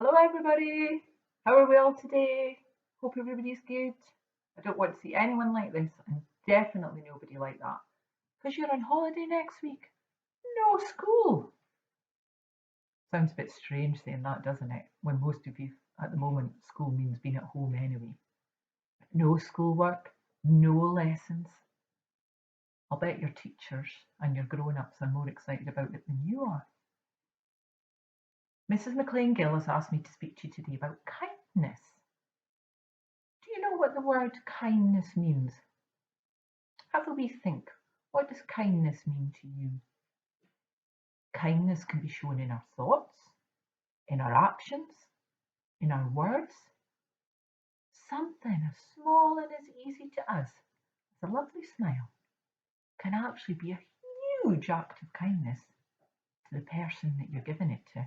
Hello everybody! How are we all today? Hope everybody's good. I don't want to see anyone like this, and definitely nobody like that. Because you're on holiday next week. No school! Sounds a bit strange saying that, doesn't it? When most of you at the moment, school means being at home anyway. No schoolwork, no lessons. I'll bet your teachers and your grown-ups are more excited about it than you are. Mrs. McLean Gill has asked me to speak to you today about kindness. Do you know what the word kindness means? Have a wee think. What does kindness mean to you? Kindness can be shown in our thoughts, in our actions, in our words. Something as small and as easy to us as a lovely smile can actually be a huge act of kindness to the person that you're giving it to.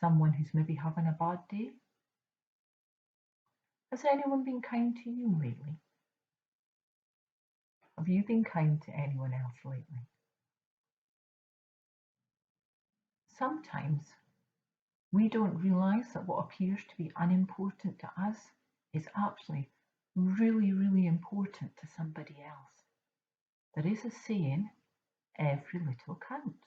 Someone who's maybe having a bad day. Has anyone been kind to you lately? Have you been kind to anyone else lately? Sometimes we don't realise that what appears to be unimportant to us is actually really, really important to somebody else. There is a saying, every little counts.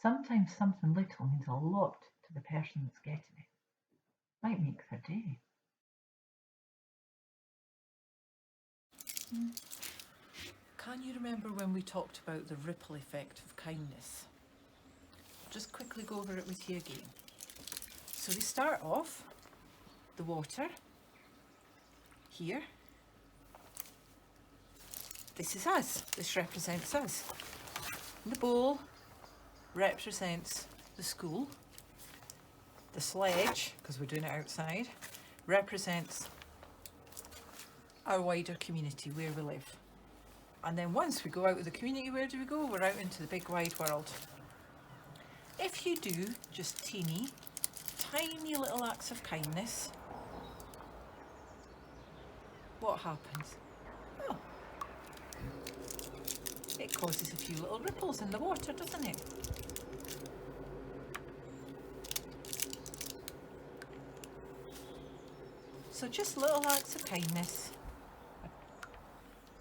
Sometimes something little means a lot to the person that's getting it. Might make their day. Can you remember when we talked about the ripple effect of kindness? I'll just quickly go over it with you again. So we start off the water here. This is us. This represents us. The bowl represents the school. The sledge, because we're doing it outside, represents our wider community where we live. And then once we go out of the community, where do we go? We're out into the big wide world. If you do just tiny little acts of kindness, what happens? Oh, it causes a few little ripples in the water, doesn't it? So just little acts of kindness,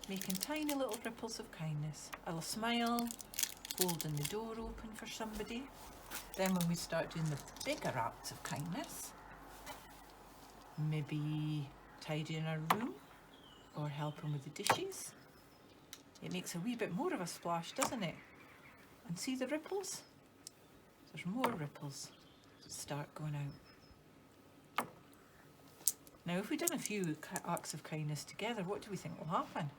making tiny little ripples of kindness. A smile, holding the door open for somebody. Then when we start doing the bigger acts of kindness, maybe tidying our room or helping with the dishes, it makes a wee bit more of a splash, doesn't it? And see the ripples? There's more ripples that start going out. Now, if we've done a few acts of kindness together, what do we think will happen?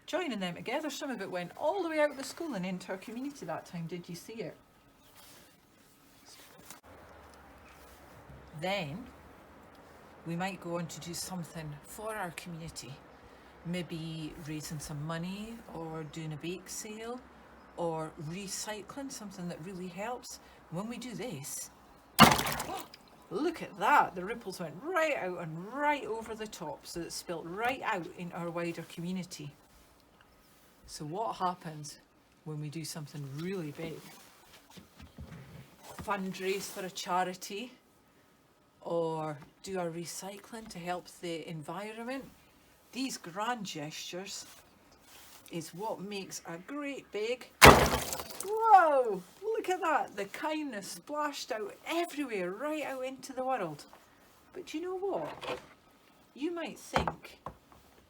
Joining them together, some of it went all the way out of the school and into our community that time. Did you see it? Then we might go on to do something for our community. Maybe raising some money or doing a bake sale or recycling, something that really helps. When we do this, look at that, the ripples went right out and right over the top, so it spilt right out in our wider community. So what happens when we do something really big? Fundraise for a charity or do our recycling to help the environment. These grand gestures is what makes a great big, whoa, look at that, the kindness splashed out everywhere, right out into the world. But you know what? You might think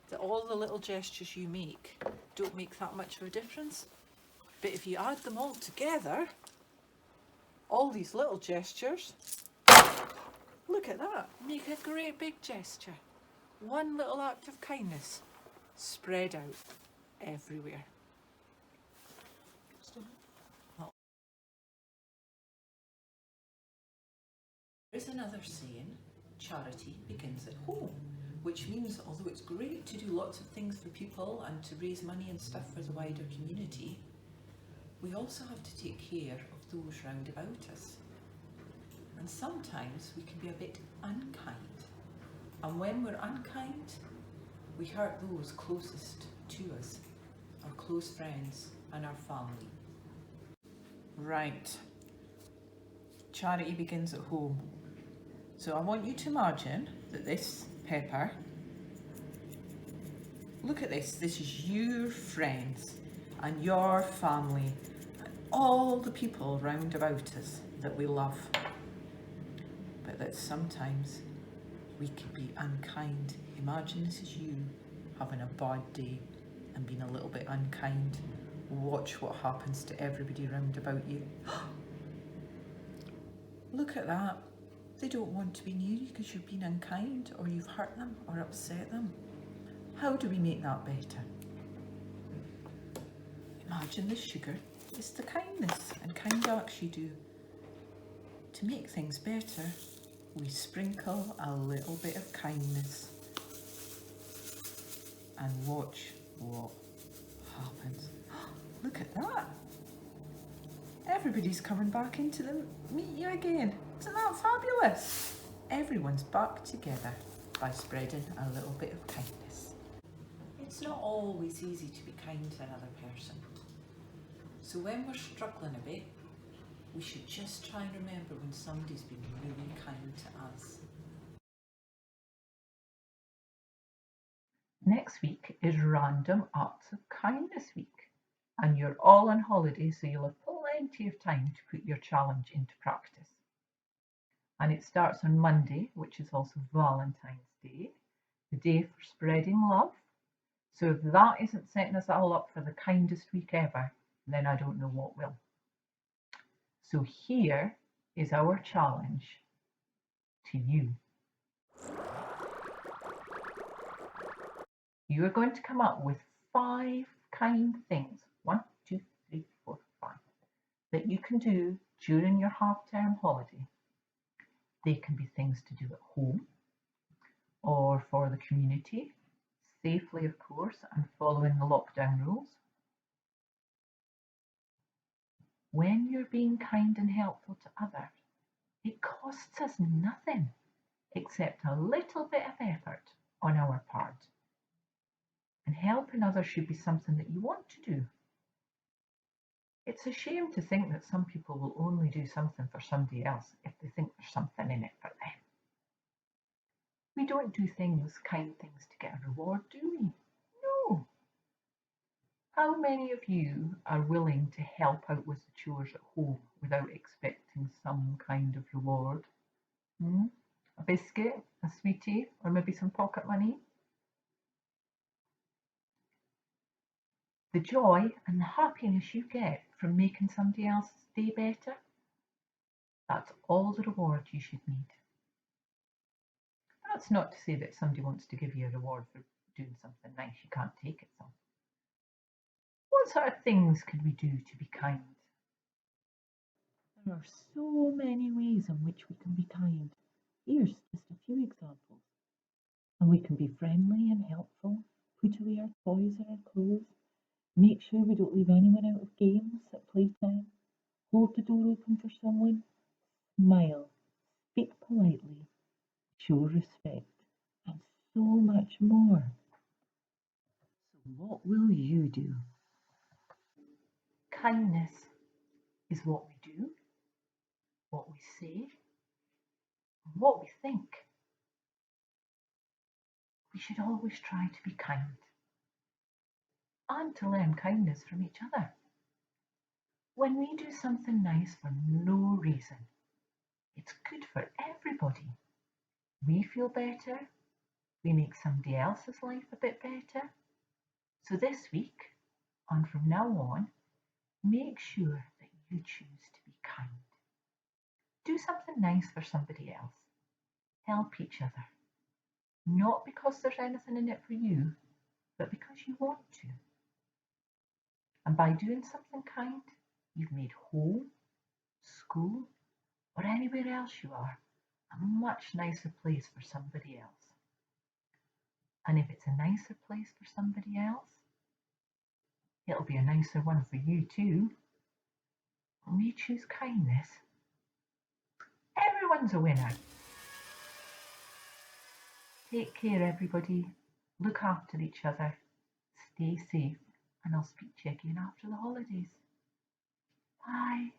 that all the little gestures you make don't make that much of a difference. But if you add them all together, all these little gestures, look at that, make a great big gesture. One little act of kindness spread out everywhere. There's another saying, charity begins at home, which means although it's great to do lots of things for people and to raise money and stuff for the wider community, we also have to take care of those round about us. And sometimes we can be a bit unkind. And when we're unkind, we hurt those closest to us, our close friends and our family. Right. Charity begins at home. So I want you to imagine that this pepper, look at this is your friends and your family and all the people round about us that we love. But that sometimes we can be unkind. Imagine this is you having a bad day and being a little bit unkind. Watch what happens to everybody round about you. Look at that. They don't want to be near you because you've been unkind or you've hurt them or upset them. How do we make that better? Imagine the sugar is the kindness and kind acts you do. To make things better, we sprinkle a little bit of kindness and watch what happens. Look at that. Everybody's coming back in to meet you again. Isn't that fabulous? Everyone's back together by spreading a little bit of kindness. It's not always easy to be kind to another person. So when we're struggling a bit, we should just try and remember when somebody's been really kind to us. Next week is Random Acts of Kindness Week, and you're all on holiday, so you'll have plenty of time to put your challenge into practice. And it starts on Monday, which is also Valentine's Day, the day for spreading love. So if that isn't setting us all up for the kindest week ever, then I don't know what will. So here is our challenge to you. You are going to come up with 5 kind things, 1, 2, 3, 4, 5, that you can do during your half-term holiday. They can be things to do at home or for the community, safely of course, and following the lockdown rules. When you're being kind and helpful to others, it costs us nothing except a little bit of effort on our part. And helping others should be something that you want to do. It's a shame to think that some people will only do something for somebody else if they think there's something in it for them. We don't do kind things to get a reward, do we? No. How many of you are willing to help out with the chores at home without expecting some kind of reward? A biscuit, a sweetie, or maybe some pocket money? The joy and the happiness you get from making somebody else's day better, that's all the reward you should need. That's not to say that if somebody wants to give you a reward for doing something nice, you can't take it. So, what sort of things can we do to be kind? There are so many ways in which we can be kind. Here's just a few examples. And we can be friendly and helpful, put away our toys or our clothes, make sure we don't leave anyone out of games at playtime, hold the door open for someone, smile, speak politely, show respect, and so much more. So what will you do? Kindness is what we do, what we say, and what we think. We should always try to be kind and to learn kindness from each other. When we do something nice for no reason, it's good for everybody. We feel better, we make somebody else's life a bit better. So this week, and from now on, make sure that you choose to be kind. Do something nice for somebody else. Help each other. Not because there's anything in it for you, but because you want to. And by doing something kind, you've made home, school, or anywhere else you are a much nicer place for somebody else. And if it's a nicer place for somebody else, it'll be a nicer one for you too. When we choose kindness, everyone's a winner. Take care, everybody. Look after each other. Stay safe, and I'll speak to you again after the holidays. Bye.